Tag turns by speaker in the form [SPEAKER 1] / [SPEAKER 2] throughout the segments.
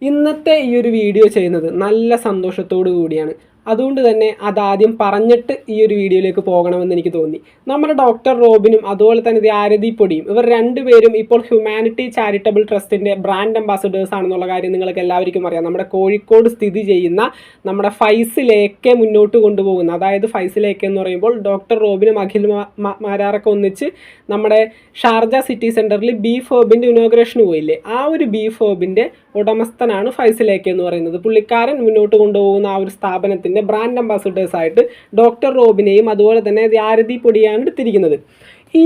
[SPEAKER 1] ഇന്നത്തെ ഈ ഒരു വീഡിയോ ചെയ്യുന്നത് നല്ല സന്തോഷത്തോടു കൂടിയാണ്. അതുകൊണ്ട് തന്നെ അതാദ്യം പറഞ്ഞിട്ട് ഈ ഒരു വീഡിയോയിലേക്ക് പോകണമെന്ന് എനിക്ക് തോന്നി. നമ്മുടെ ഡോക്ടർ റോബിനും അതുപോലെ തന്നെ ആരതി പൊടിയും ഇവർ രണ്ടുപേരും ഇപ്പോൾ ഹ്യൂമാനിറ്റി ചാരിറ്റബിൾ ട്രസ്റ്റിൻ്റെ ബ്രാൻഡ് അംബാസഡേഴ്സ് ആണെന്നുള്ള കാര്യം നിങ്ങൾക്ക് എല്ലാവർക്കും അറിയാം. നമ്മുടെ കോഴിക്കോട് സ്ഥിതി ചെയ്യുന്ന നമ്മുടെ ഫൈസിലേക്ക് മുന്നോട്ട് കൊണ്ടുപോകുന്ന, അതായത് ഫൈസിലേക്ക് എന്ന് പറയുമ്പോൾ ഡോക്ടർ റോബിനും അഖിൽ മാരാറൊക്കെ ഒന്നിച്ച് നമ്മുടെ ഷാർജ സിറ്റി സെൻറ്ററിൽ ബീഫ് ഹേബിൻ്റെ ഇനോഗ്രേഷന് പോയില്ലേ, ആ ഒരു ബീഫ് ഹേബിൻ്റെ ഉടമസ്ഥനാണ് ഫൈസിലേക്ക് എന്ന് പറയുന്നത്. പുള്ളിക്കാരൻ മുന്നോട്ട് കൊണ്ടുപോകുന്ന ആ ഒരു സ്ഥാപനത്തിൻ്റെ ബ്രാൻഡ് അംബാസഡേഴ്സ് ആയിട്ട് ഡോക്ടർ റോബിനെയും അതുപോലെ തന്നെ ആരതി പൊടിയാണ് എടുത്തിരിക്കുന്നത്. ഈ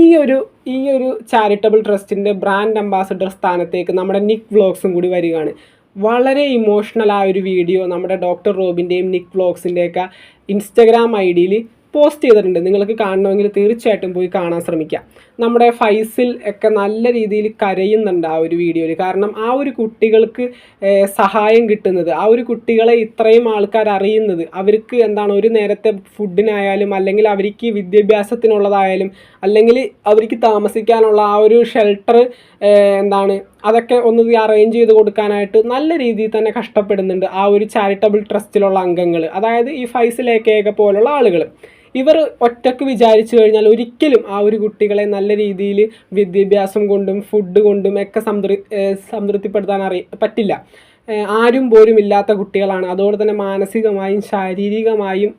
[SPEAKER 1] ഒരു ചാരിറ്റബിൾ ട്രസ്റ്റിൻ്റെ ബ്രാൻഡ് അംബാസഡർ സ്ഥാനത്തേക്ക് നമ്മുടെ നിക് വ്ലോഗ്സും കൂടി വരികയാണ്. വളരെ ഇമോഷണൽ ആ ഒരു വീഡിയോ നമ്മുടെ ഡോക്ടർ റോബിൻ്റെയും നിക് വ്ലോഗ്സിൻ്റെയൊക്കെ ഇൻസ്റ്റഗ്രാം ഐഡിയിൽ പോസ്റ്റ് ചെയ്തിട്ടുണ്ട്. നിങ്ങൾക്ക് കാണണമെങ്കിൽ തീർച്ചയായിട്ടും പോയി കാണാൻ ശ്രമിക്കുക. നമ്മുടെ ഫൈസിൽ ഒക്കെ നല്ല രീതിയിൽ കരയുന്നുണ്ട് ആ ഒരു വീഡിയോയിൽ. കാരണം ആ ഒരു കുട്ടികൾക്ക് സഹായം കിട്ടുന്നത്, ആ ഒരു കുട്ടികളെ ഇത്രയും ആൾക്കാർ അറിയുന്നത്, അവർക്ക് എന്താണ് ഒരു നേരത്തെ ഫുഡിനായാലും അല്ലെങ്കിൽ അവർക്ക് വിദ്യാഭ്യാസത്തിനുള്ളതായാലും അല്ലെങ്കിൽ അവർക്ക് താമസിക്കാനുള്ള ആ ഒരു ഷെൽട്ടർ അതൊക്കെ ഒന്ന് അറേഞ്ച് ചെയ്ത് കൊടുക്കാനായിട്ട് നല്ല രീതിയിൽ തന്നെ കഷ്ടപ്പെടുന്നുണ്ട് ആ ഒരു ചാരിറ്റബിൾ ട്രസ്റ്റിലുള്ള അംഗങ്ങൾ, അതായത് ഈ ഫൈസിലേക്കൊക്കെ പോലുള്ള ആളുകൾ. ഇവർ ഒറ്റക്ക് വിചാരിച്ചു കഴിഞ്ഞാൽ ഒരിക്കലും ആ ഒരു കുട്ടികളെ നല്ല രീതിയിൽ വിദ്യാഭ്യാസം കൊണ്ടും ഫുഡ് കൊണ്ടും ഒക്കെ സംതൃപ്തിപ്പെടുത്താൻ പറ്റില്ല. ആരും പോലും ഇല്ലാത്ത കുട്ടികളാണ്. അതുപോലെ തന്നെ മാനസികമായും ശാരീരികമായും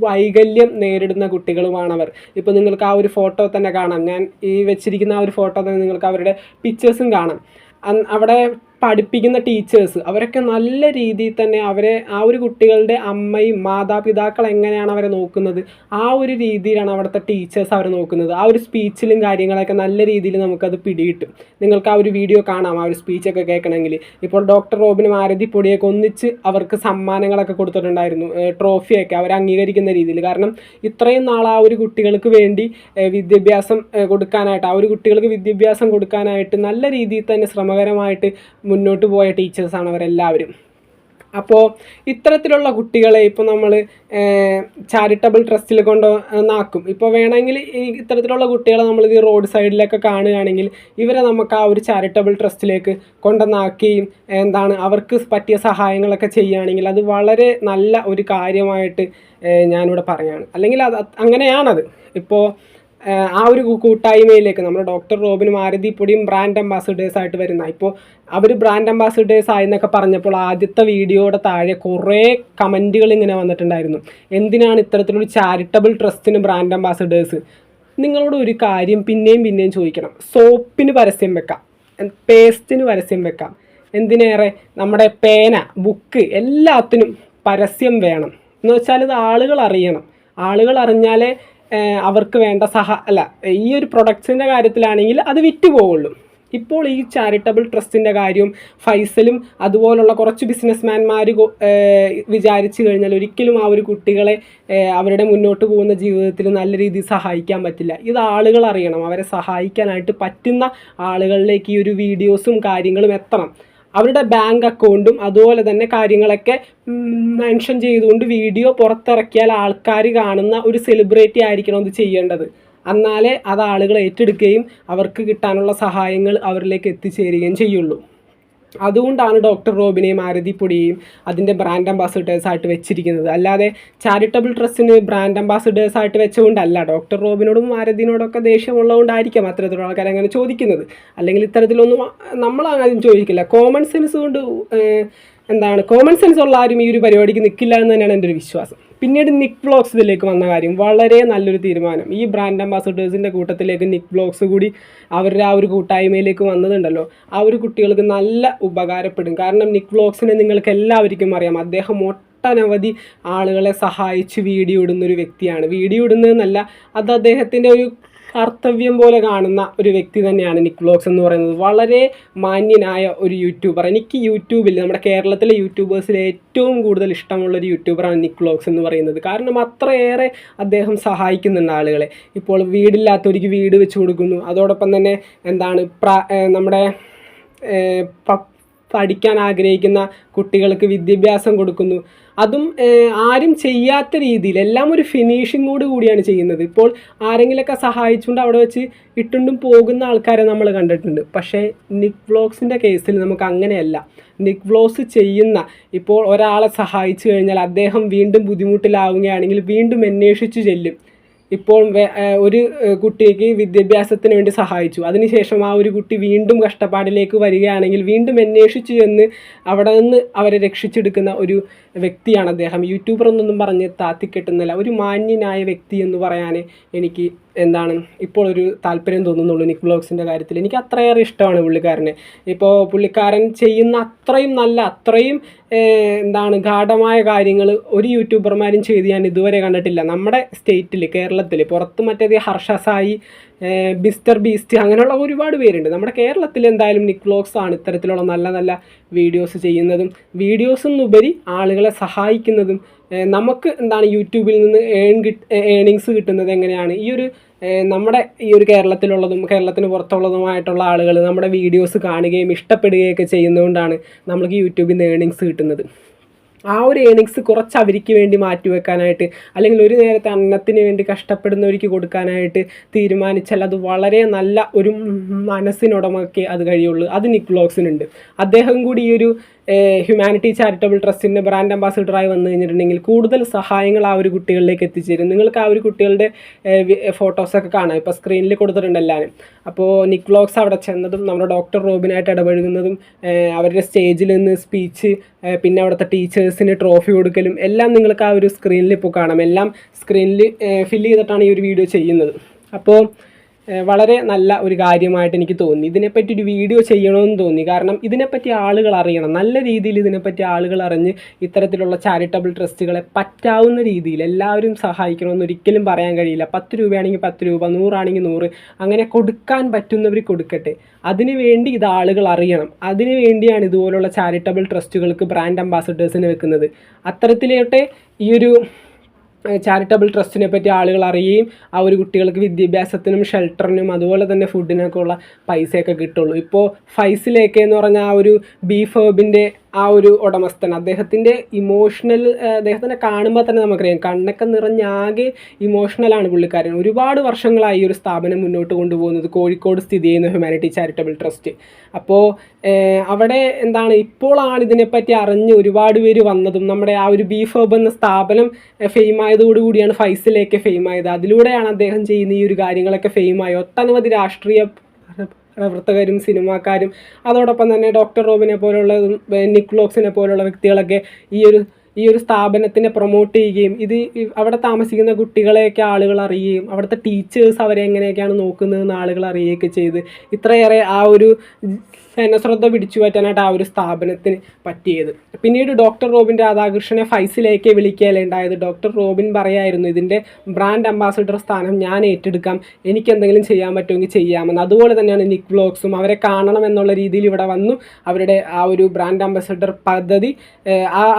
[SPEAKER 1] വൈകല്യം നേരിടുന്ന കുട്ടികളുമാണവർ. ഇപ്പോൾ നിങ്ങൾക്ക് ആ ഒരു ഫോട്ടോ തന്നെ കാണാം. ഞാൻ ഈ വെച്ചിരിക്കുന്ന ആ ഒരു ഫോട്ടോ തന്നെ നിങ്ങൾക്ക് അവരുടെ പിക്ചേഴ്സും കാണാം. അവിടെ പഠിപ്പിക്കുന്ന ടീച്ചേഴ്സ് അവരൊക്കെ നല്ല രീതിയിൽ തന്നെ അവരെ ആ ഒരു കുട്ടികളുടെ അമ്മയും മാതാപിതാക്കൾ എങ്ങനെയാണ് അവരെ നോക്കുന്നത്, ആ ഒരു രീതിയിലാണ് അവിടുത്തെ ടീച്ചേഴ്സ് അവരെ നോക്കുന്നത്. ആ ഒരു സ്പീച്ചിലും കാര്യങ്ങളൊക്കെ നല്ല രീതിയിൽ നമുക്കത് പിടികിട്ടും. നിങ്ങൾക്ക് ആ ഒരു വീഡിയോ കാണാം, ആ ഒരു സ്പീച്ചൊക്കെ കേൾക്കണമെങ്കിൽ. ഇപ്പോൾ ഡോക്ടർ റോബിനും ആരതി പൊടിയൊക്കെ ഒന്നിച്ച് അവർക്ക് സമ്മാനങ്ങളൊക്കെ കൊടുത്തിട്ടുണ്ടായിരുന്നു, ട്രോഫിയൊക്കെ അവർ അംഗീകരിക്കുന്ന രീതിയിൽ. കാരണം ഇത്രയും നാൾ ആ ഒരു കുട്ടികൾക്ക് വേണ്ടി വിദ്യാഭ്യാസം കൊടുക്കാനായിട്ട്, ആ ഒരു കുട്ടികൾക്ക് വിദ്യാഭ്യാസം കൊടുക്കാനായിട്ട് നല്ല രീതിയിൽ തന്നെ ശ്രമകരമായിട്ട് മുന്നോട്ട് പോയ ടീച്ചേഴ്സാണ് അവരെല്ലാവരും. അപ്പോൾ ഇത്തരത്തിലുള്ള കുട്ടികളെ ഇപ്പോൾ നമ്മൾ ചാരിറ്റബിൾ ട്രസ്റ്റിൽ കൊണ്ടുവന്നാക്കും. ഇപ്പോൾ വേണമെങ്കിൽ ഈ ഇത്തരത്തിലുള്ള കുട്ടികളെ നമ്മളിത് റോഡ് സൈഡിലൊക്കെ കാണുകയാണെങ്കിൽ ഇവരെ നമുക്ക് ആ ഒരു ചാരിറ്റബിൾ ട്രസ്റ്റിലേക്ക് കൊണ്ടുവന്നാക്കുകയും അവർക്ക് പറ്റിയ സഹായങ്ങളൊക്കെ ചെയ്യുകയാണെങ്കിൽ അത് വളരെ നല്ല ഒരു കാര്യമായിട്ട് ഞാനിവിടെ പറയുകയാണ്. അല്ലെങ്കിൽ അത് അങ്ങനെയാണത്. ഇപ്പോൾ ആ ഒരു കൂട്ടായ്മയിലേക്ക് നമ്മുടെ ഡോക്ടർ റോബിനും ആരതി പൊടിയും ബ്രാൻഡ് അംബാസഡേഴ്സ് ആയിട്ട് വരുന്ന, ഇപ്പോൾ അവർ ബ്രാൻഡ് അംബാസഡേഴ്സ് ആയെന്നൊക്കെ പറഞ്ഞപ്പോൾ ആദ്യത്തെ വീഡിയോയുടെ താഴെ കുറേ കമൻറ്റുകൾ ഇങ്ങനെ വന്നിട്ടുണ്ടായിരുന്നു. എന്തിനാണ് ഇത്തരത്തിലൊരു ചാരിറ്റബിൾ ട്രസ്റ്റിന് ബ്രാൻഡ് അംബാസഡേഴ്സ്? നിങ്ങളോട് ഒരു കാര്യം പിന്നെയും ചോദിക്കണം. സോപ്പിന് പരസ്യം വെക്കാം, പേസ്റ്റിന് പരസ്യം വെക്കാം, എന്തിനേറെ നമ്മുടെ പേന, ബുക്ക് എല്ലാത്തിനും പരസ്യം വേണം. എന്ന് വെച്ചാൽ ഇത് ആളുകൾ അറിയണം. ആളുകൾ അറിഞ്ഞാലേ അവർക്ക് വേണ്ട ഈ ഒരു പ്രൊഡക്ട്സിൻ്റെ കാര്യത്തിലാണെങ്കിൽ അത് വിറ്റ് പോവുള്ളൂ. ഇപ്പോൾ ഈ ചാരിറ്റബിൾ ട്രസ്റ്റിൻ്റെ കാര്യവും ഫൈസലും അതുപോലുള്ള കുറച്ച് ബിസിനസ്മാൻമാർ വിചാരിച്ചു കഴിഞ്ഞാൽ ഒരിക്കലും ആ ഒരു കുട്ടികളെ അവരുടെ മുന്നോട്ട് പോകുന്ന ജീവിതത്തിൽ നല്ല രീതിയിൽ സഹായിക്കാൻ പറ്റില്ല. ഇത് ആളുകൾ അറിയണം. അവരെ സഹായിക്കാനായിട്ട് പറ്റുന്ന ആളുകളിലേക്ക് ഈ ഒരു വീഡിയോസും കാര്യങ്ങളും എത്തണം. അവരുടെ ബാങ്ക് അക്കൗണ്ടും അതുപോലെ തന്നെ കാര്യങ്ങളൊക്കെ മെൻഷൻ ചെയ്തുകൊണ്ട് വീഡിയോ പുറത്തിറക്കിയാൽ ആൾക്കാർ കാണുന്ന ഒരു സെലിബ്രിറ്റി ആയിരിക്കണം ഇത് ചെയ്യേണ്ടത്. എന്നാലേ അത് ആളുകൾ ഏറ്റെടുക്കുകയും അവർക്ക് കിട്ടാനുള്ള സഹായങ്ങൾ അവരിലേക്ക് എത്തിച്ചേരുകയും ചെയ്യുള്ളൂ. അതുകൊണ്ടാണ് ഡോക്ടർ റോബിനെയും ആരതി പൊടിയെയും അതിൻ്റെ ബ്രാൻഡ് അംബാസഡേഴ്സ് ആയിട്ട് വെച്ചിരിക്കുന്നത്. അല്ലാതെ ചാരിറ്റബിൾ ട്രസ്റ്റിന് ബ്രാൻഡ് അംബാസഡേഴ്സ് ആയിട്ട് വെച്ചുകൊണ്ടല്ല. ഡോക്ടർ റോബിനോടും ആരതിനോടൊക്കെ ദേഷ്യമുള്ളതുകൊണ്ടായിരിക്കാം അത്തരത്തിലുള്ള ആൾക്കാർ അങ്ങനെ ചോദിക്കുന്നത്. അല്ലെങ്കിൽ ഇത്തരത്തിലൊന്നും നമ്മൾ ആരും ചോദിക്കില്ല. കോമൺ സെൻസ് കൊണ്ട് കോമൺ സെൻസ് ഉള്ള ആരും ഈ ഒരു പരിപാടിക്ക് നിൽക്കില്ല എന്ന് തന്നെയാണ് എൻ്റെ ഒരു വിശ്വാസം. പിന്നീട് നിക് വ്ലോഗ്സ് ഇതിലേക്ക് വന്ന കാര്യം വളരെ നല്ലൊരു തീരുമാനം. ഈ ബ്രാൻഡ് അംബാസഡേഴ്സിൻ്റെ കൂട്ടത്തിലേക്ക് നിക് വ്ലോഗ്സ് കൂടി അവരുടെ ആ ഒരു കൂട്ടായ്മയിലേക്ക് വന്നതുണ്ടല്ലോ, ആ ഒരു കുട്ടികൾക്ക് നല്ല ഉപകാരപ്പെടും. കാരണം നിക് വ്ലോഗ്സിനെ നിങ്ങൾക്ക് എല്ലാവർക്കും അറിയാം. അദ്ദേഹം ഒട്ടനവധി ആളുകളെ സഹായിച്ച് വീഡിയോ ഇടുന്നൊരു വ്യക്തിയാണ്. വീഡിയോ ഇടുന്നതെന്നല്ല, അത് അദ്ദേഹത്തിൻ്റെ ഒരു കർത്തവ്യം പോലെ കാണുന്ന ഒരു വ്യക്തി തന്നെയാണ് നിക് വ്ലോഗ്സ് എന്ന് പറയുന്നത്. വളരെ മാന്യനായ ഒരു യൂട്യൂബർ. എനിക്ക് യൂട്യൂബിൽ നമ്മുടെ കേരളത്തിലെ യൂട്യൂബേഴ്സിൽ ഏറ്റവും കൂടുതൽ ഇഷ്ടമുള്ളൊരു യൂട്യൂബറാണ് നിക് വ്ലോഗ്സ് എന്ന് പറയുന്നത്. കാരണം അത്രയേറെ അദ്ദേഹം സഹായിക്കുന്നുണ്ട് ആളുകളെ. ഇപ്പോൾ വീടില്ലാത്തവർക്ക് വീട് വെച്ച് കൊടുക്കുന്നു. അതോടൊപ്പം തന്നെ നമ്മുടെ പഠിക്കാൻ ആഗ്രഹിക്കുന്ന കുട്ടികൾക്ക് വിദ്യാഭ്യാസം കൊടുക്കുന്നു. അതും ആരും ചെയ്യാത്ത രീതിയിൽ എല്ലാം ഒരു ഫിനിഷിങ്ങോട് കൂടിയാണ് ചെയ്യുന്നത്. ഇപ്പോൾ ആരെങ്കിലുമൊക്കെ സഹായിച്ചുകൊണ്ട് അവിടെ വെച്ച് ഇട്ടുകൊണ്ടും പോകുന്ന ആൾക്കാരെ നമ്മൾ കണ്ടിട്ടുണ്ട്. പക്ഷേ നിക്ക് വ്ളോഗ്സിൻ്റെ കേസിൽ നമുക്ക് അങ്ങനെയല്ല. നിക്ക് വ്ളോഗ്സ് ചെയ്യുന്ന ഇപ്പോൾ ഒരാളെ സഹായിച്ചു കഴിഞ്ഞാൽ അദ്ദേഹം വീണ്ടും ബുദ്ധിമുട്ടിലാവുകയാണെങ്കിൽ വീണ്ടും അന്വേഷിച്ചു ചെല്ലും. ഇപ്പോൾ ഒരു കുട്ടിക്ക് വിദ്യാഭ്യാസത്തിന് വേണ്ടി സഹായിച്ചു, അതിനുശേഷം ആ ഒരു കുട്ടി വീണ്ടും കഷ്ടപ്പാടിലേക്ക് വരികയാണെങ്കിൽ വീണ്ടും അന്വേഷിച്ചു എന്ന് അവിടെ നിന്ന് അവരെ രക്ഷിച്ചെടുക്കുന്ന ഒരു വ്യക്തിയാണ് അദ്ദേഹം. യൂട്യൂബർ എന്നൊന്നും പറഞ്ഞ് താത്തിക്കെട്ടുന്നില്ല, ഒരു മാന്യനായ വ്യക്തി എന്ന് പറയാൻ എനിക്ക് ഇപ്പോൾ ഒരു താല്പര്യം തോന്നുന്നുള്ളൂ നിക്ക് വ്ളോഗ്സിൻ്റെ കാര്യത്തിൽ. എനിക്ക് അത്രയേറെ ഇഷ്ടമാണ് പുള്ളിക്കാരനെ. ഇപ്പോൾ പുള്ളിക്കാരൻ ചെയ്യുന്ന അത്രയും നല്ല, അത്രയും ഗാഢമായ കാര്യങ്ങൾ ഒരു യൂട്യൂബർമാരും ചെയ്ത് ഞാൻ ഇതുവരെ കണ്ടിട്ടില്ല. നമ്മുടെ സ്റ്റേറ്റിൽ, കേരളത്തിൽ, പുറത്ത് മറ്റേത് ഹർഷ സായി, മിസ്റ്റർ ബീസ്റ്റ്, അങ്ങനെയുള്ള ഒരുപാട് പേരുണ്ട്. നമ്മുടെ കേരളത്തിൽ എന്തായാലും നിക്ക് വ്ളോഗ്സ് ആണ് ഇത്തരത്തിലുള്ള നല്ല നല്ല വീഡിയോസ് ചെയ്യുന്നതും, വീഡിയോസെന്നുപരി ആളുകളെ സഹായിക്കുന്നതും. നമുക്ക് യൂട്യൂബിൽ നിന്ന് ഏണിങ്സ് കിട്ടുന്നത് എങ്ങനെയാണ്? നമ്മുടെ ഈ ഒരു കേരളത്തിലുള്ളതും കേരളത്തിന് പുറത്തുള്ളതുമായിട്ടുള്ള ആളുകൾ നമ്മുടെ വീഡിയോസ് കാണുകയും ഇഷ്ടപ്പെടുകയൊക്കെ ചെയ്യുന്നതുകൊണ്ടാണ് നമ്മൾക്ക് യൂട്യൂബിൽ നിന്ന് ഏണിങ്സ് കിട്ടുന്നത്. ആ ഒരു ഏണിങ്സ് കുറച്ച് അവർക്ക് വേണ്ടി മാറ്റിവെക്കാനായിട്ട്, അല്ലെങ്കിൽ ഒരു നേരത്തെ അന്നത്തിന് വേണ്ടി കഷ്ടപ്പെടുന്നവർക്ക് കൊടുക്കാനായിട്ട് തീരുമാനിച്ചാൽ അത് വളരെ നല്ല ഒരു മനസ്സിനുടമയ്ക്ക് അത് കഴിയുള്ളൂ. അത് നിക്ക് വ്ളോഗ്സിനുണ്ട്. അദ്ദേഹം കൂടി ഈ ഒരു ഹ്യൂമാനിറ്റി ചാരിറ്റബിൾ ട്രസ്റ്റിൻ്റെ ബ്രാൻഡ് അംബാസിഡറായി വന്നു കഴിഞ്ഞിട്ടുണ്ടെങ്കിൽ കൂടുതൽ സഹായങ്ങൾ ആ ഒരു കുട്ടികളിലേക്ക് എത്തിച്ചേരും. നിങ്ങൾക്ക് ആ ഒരു കുട്ടികളുടെ ഫോട്ടോസൊക്കെ കാണാം, ഇപ്പോൾ സ്ക്രീനിൽ കൊടുത്തിട്ടുണ്ട് എല്ലാവരും. അപ്പോൾ നിക്ക് വ്ളോഗ്സ് അവിടെ ചെന്നതും നമ്മുടെ ഡോക്ടർ റോബിനായിട്ട് ഇടപഴകുന്നതും അവരുടെ സ്റ്റേജിൽ നിന്ന് സ്പീച്ച്, പിന്നെ അവിടുത്തെ ടീച്ചേഴ്സിന് ട്രോഫി കൊടുക്കലും എല്ലാം നിങ്ങൾക്ക് ആ ഒരു സ്ക്രീനിൽ ഇപ്പോൾ കാണാം. എല്ലാം സ്ക്രീനിൽ ഫില്ല് ചെയ്തിട്ടാണ് ഈ ഒരു വീഡിയോ ചെയ്യുന്നത്. അപ്പോൾ വളരെ നല്ല ഒരു കാര്യമായിട്ട് എനിക്ക് തോന്നി. ഇതിനെപ്പറ്റി ഒരു വീഡിയോ ചെയ്യണമെന്ന് തോന്നി. കാരണം ഇതിനെപ്പറ്റി ആളുകൾ അറിയണം. നല്ല രീതിയിൽ ഇതിനെപ്പറ്റി ആളുകൾ അറിഞ്ഞ് ഇത്തരത്തിലുള്ള ചാരിറ്റബിൾ ട്രസ്റ്റുകളെ പറ്റാവുന്ന രീതിയിൽ എല്ലാവരും സഹായിക്കണമെന്ന് ഒരിക്കലും പറയാൻ കഴിയില്ല. 10 രൂപയാണെങ്കിൽ 10 രൂപ, 100 ആണെങ്കിൽ 100, അങ്ങനെ കൊടുക്കാൻ പറ്റുന്നവർ കൊടുക്കട്ടെ. അതിനുവേണ്ടി ഇത് ആളുകൾ അറിയണം. അതിനു വേണ്ടിയാണ് ഇതുപോലുള്ള ചാരിറ്റബിൾ ട്രസ്റ്റുകൾക്ക് ബ്രാൻഡ് അംബാസഡേഴ്സിനെ വെക്കുന്നത്. അത്തരത്തിലോട്ടെ ഈ ഒരു ചാരിറ്റബിൾ ട്രസ്റ്റിനെ പറ്റി ആളുകൾ അറിയുകയും ആ ഒരു കുട്ടികൾക്ക് വിദ്യാഭ്യാസത്തിനും ഷെൽട്ടറിനും അതുപോലെ തന്നെ ഫുഡിനൊക്കെ ഉള്ള പൈസയൊക്കെ കിട്ടുള്ളൂ. ഇപ്പോൾ ഫൈസിലേക്ക് എന്ന് പറഞ്ഞാൽ ആ ഒരു ബീഫ് ഹേബിൻ്റെ ആ ഒരു ഉടമസ്ഥൻ, അദ്ദേഹത്തിനെ കാണുമ്പോൾ തന്നെ നമുക്കറിയാം, കണ്ണൊക്കെ നിറഞ്ഞാകെ ഇമോഷണലാണ് പുള്ളിക്കാരൻ. ഒരുപാട് വർഷങ്ങളായി ഈ ഒരു സ്ഥാപനം മുന്നോട്ട് കൊണ്ടുപോകുന്നത്, കോഴിക്കോട് സ്ഥിതി ചെയ്യുന്ന ഹ്യൂമാനിറ്റി ചാരിറ്റബിൾ ട്രസ്റ്റ്. അപ്പോൾ അവിടെ ഇപ്പോഴാണ് ഇതിനെപ്പറ്റി അറിഞ്ഞ് ഒരുപാട് പേര് വന്നതും. നമ്മുടെ ആ ഒരു ബീഫ് ഹബ് എന്ന സ്ഥാപനം ഫെയിം ആയതോടുകൂടിയാണ് ഫൈസിലേക്ക് ഫെയിം ആയത്. അതിലൂടെയാണ് അദ്ദേഹം ചെയ്യുന്ന ഈ ഒരു കാര്യങ്ങളൊക്കെ ഫെയിമായി. ഒട്ടനവധി രാഷ്ട്രീയ പ്രവർത്തകരും സിനിമാക്കാരും അതോടൊപ്പം തന്നെ ഡോക്ടർ റോബിനെ പോലുള്ള നിക്ക് വ്ളോഗ്സിനെ പോലുള്ള വ്യക്തികളൊക്കെ ഈ ഒരു സ്ഥാപനത്തിനെ പ്രൊമോട്ട് ചെയ്യുകയും അവിടെ താമസിക്കുന്ന കുട്ടികളെയൊക്കെ ആളുകൾ അറിയുകയും അവിടുത്തെ ടീച്ചേഴ്സ് അവരെ എങ്ങനെയൊക്കെയാണ് നോക്കുന്നതെന്ന് ആളുകൾ അറിയുകയൊക്കെ ചെയ്ത് ഇത്രയേറെ ആ ഒരു ജനശ്രദ്ധ പിടിച്ചു പറ്റാനായിട്ട് ആ ഒരു സ്ഥാപനത്തിന് പറ്റിയത്. പിന്നീട് ഡോക്ടർ റോബിൻ രാധാകൃഷ്ണനെ ഫൈസിലേക്ക് വിളിക്കുകയുണ്ടായത്. ഡോക്ടർ റോബിൻ പറയായിരുന്നു, ഇതിൻ്റെ ബ്രാൻഡ് അംബാസിഡർ സ്ഥാനം ഞാൻ ഏറ്റെടുക്കാം, എനിക്ക് എന്തെങ്കിലും ചെയ്യാൻ പറ്റുമെങ്കിൽ ചെയ്യാമെന്ന്. അതുപോലെ തന്നെയാണ് നിക്ക് വ്ളോഗ്സും അവരെ കാണണം എന്നുള്ള രീതിയിൽ ഇവിടെ വന്നു. അവരുടെ ആ ഒരു ബ്രാൻഡ് അംബാസിഡർ പദ്ധതി,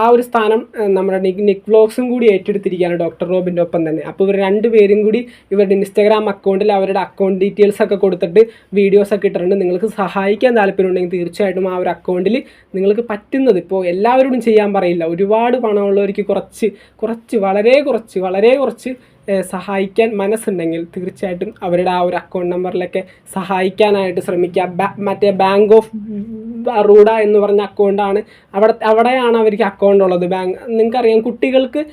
[SPEAKER 1] ആ ഒരു സ്ഥാനം നമ്മുടെ നിക്ക് വ്ളോഗ്സും കൂടി ഏറ്റെടുത്തിരിക്കുകയാണ് ഡോക്ടർ റോബിൻ്റെ ഒപ്പം തന്നെ. അപ്പോൾ ഇവർ രണ്ടുപേരും കൂടി ഇവരുടെ ഇൻസ്റ്റാഗ്രാം അക്കൗണ്ടിൽ അവരുടെ അക്കൗണ്ട് ഡീറ്റെയിൽസ് ഒക്കെ കൊടുത്തിട്ട് വീഡിയോസൊക്കെ ഇട്ടിട്ടുണ്ട്. നിങ്ങൾക്ക് സഹായിക്കാൻ താല്പര്യമുണ്ടെങ്കിൽ തീർച്ചയായിട്ടും ആ ഒരു അക്കൗണ്ടിൽ നിങ്ങൾക്ക് പറ്റുന്നത്, ഇപ്പോൾ എല്ലാവരോടും ചെയ്യാൻ പറയില്ല, ഒരുപാട് പണമുള്ളവർക്ക് വളരെ കുറച്ച് സഹായിക്കാൻ മനസ്സുണ്ടെങ്കിൽ തീർച്ചയായിട്ടും അവരുടെ ആ ഒരു അക്കൗണ്ട് നമ്പറിലൊക്കെ സഹായിക്കാനായിട്ട് ശ്രമിക്കുക. മറ്റേ ബാങ്ക് ഓഫ് ബറോഡ എന്ന് പറഞ്ഞ അക്കൗണ്ടാണ് അവിടെയാണ് അവർക്ക് അക്കൗണ്ട് ഉള്ളത്. നിങ്ങൾക്കറിയാം, കുട്ടികൾക്ക്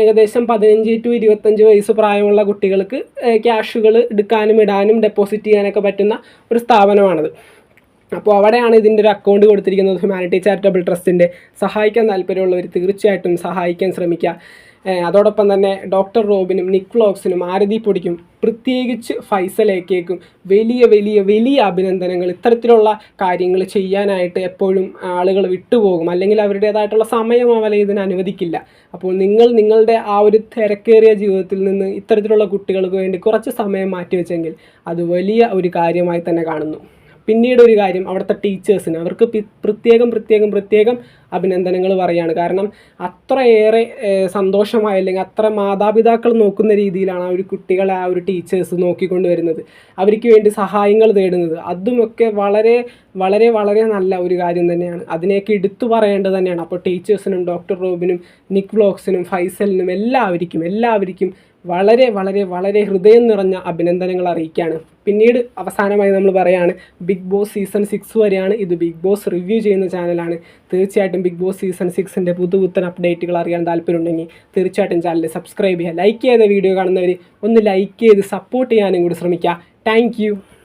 [SPEAKER 1] ഏകദേശം 15 to 25 വയസ്സ് പ്രായമുള്ള കുട്ടികൾക്ക് ക്യാഷുകൾ എടുക്കാനും ഇടാനും ഡെപ്പോസിറ്റ് ചെയ്യാനൊക്കെ പറ്റുന്ന ഒരു സ്ഥാപനമാണത്. അപ്പോൾ അവിടെയാണ് ഇതിൻ്റെ ഒരു അക്കൗണ്ട് കൊടുത്തിരിക്കുന്നത്, ഹ്യൂമാനിറ്റി ചാരിറ്റബിൾ ട്രസ്റ്റിൻ്റെ. സഹായിക്കാൻ താല്പര്യമുള്ളവർ തീർച്ചയായിട്ടും സഹായിക്കാൻ ശ്രമിക്കുക. അതോടൊപ്പം തന്നെ ഡോക്ടർ റോബിനും നിക്ക് വ്ളോഗ്സിനും ആരതിപ്പൊടിക്കും പ്രത്യേകിച്ച് ഫൈസലേക്കും വലിയ അഭിനന്ദനങ്ങൾ. ഇത്തരത്തിലുള്ള കാര്യങ്ങൾ ചെയ്യാനായിട്ട് എപ്പോഴും ആളുകൾ വിട്ടുപോകും, അല്ലെങ്കിൽ അവരുടേതായിട്ടുള്ള സമയം അവരെ ഇതിന് അനുവദിക്കില്ല. അപ്പോൾ നിങ്ങളുടെ ആ ഒരു തിരക്കേറിയ ജീവിതത്തിൽ നിന്ന് ഇത്തരത്തിലുള്ള കുട്ടികൾക്ക് വേണ്ടി കുറച്ച് സമയം മാറ്റിവെച്ചെങ്കിൽ അത് വലിയ ഒരു കാര്യമായി തന്നെ കാണുന്നു. പിന്നീട് ഒരു കാര്യം, അവിടുത്തെ ടീച്ചേഴ്സിന് അവർക്ക് പ്രത്യേകം അഭിനന്ദനങ്ങൾ പറയുകയാണ്. കാരണം അത്രയേറെ സന്തോഷമായ, അല്ലെങ്കിൽ അത്ര മാതാപിതാക്കൾ നോക്കുന്ന രീതിയിലാണ് ആ ഒരു കുട്ടികളെ ആ ഒരു ടീച്ചേഴ്സ് നോക്കിക്കൊണ്ട് വരുന്നത്, അവർക്ക് വേണ്ടി സഹായങ്ങൾ തേടുന്നത്. അതുമൊക്കെ വളരെ വളരെ വളരെ നല്ല ഒരു കാര്യം തന്നെയാണ്. അതിനെയൊക്കെ എടുത്തു പറയേണ്ടത് തന്നെയാണ്. അപ്പോൾ ടീച്ചേഴ്സിനും ഡോക്ടർ റോബിനും നിക് വ്ലോഗ്സിനും ഫൈസലിനും എല്ലാവർക്കും വളരെ വളരെ വളരെ ഹൃദയം നിറഞ്ഞ അഭിനന്ദനങ്ങൾ അറിയിക്കുകയാണ്. പിന്നീട് അവസാനമായി നമ്മൾ പറയുകയാണ്, ബിഗ് ബോസ് സീസൺ 6 വരെയാണ്. ഇത് ബിഗ് ബോസ് റിവ്യൂ ചെയ്യുന്ന ചാനലാണ്. തീർച്ചയായിട്ടും ബിഗ് ബോസ് സീസൺ 6ൻ്റെ പുതുപുത്തൻ അപ്ഡേറ്റുകൾ അറിയാൻ താല്പര്യമുണ്ടെങ്കിൽ തീർച്ചയായിട്ടും ചാനൽ സബ്സ്ക്രൈബ് ചെയ്യുക. ലൈക്ക് ചെയ്ത വീഡിയോ കാണുന്നവർ ഒന്ന് ലൈക്ക് ചെയ്ത് സപ്പോർട്ട് ചെയ്യാനും കൂടി ശ്രമിക്കുക. താങ്ക്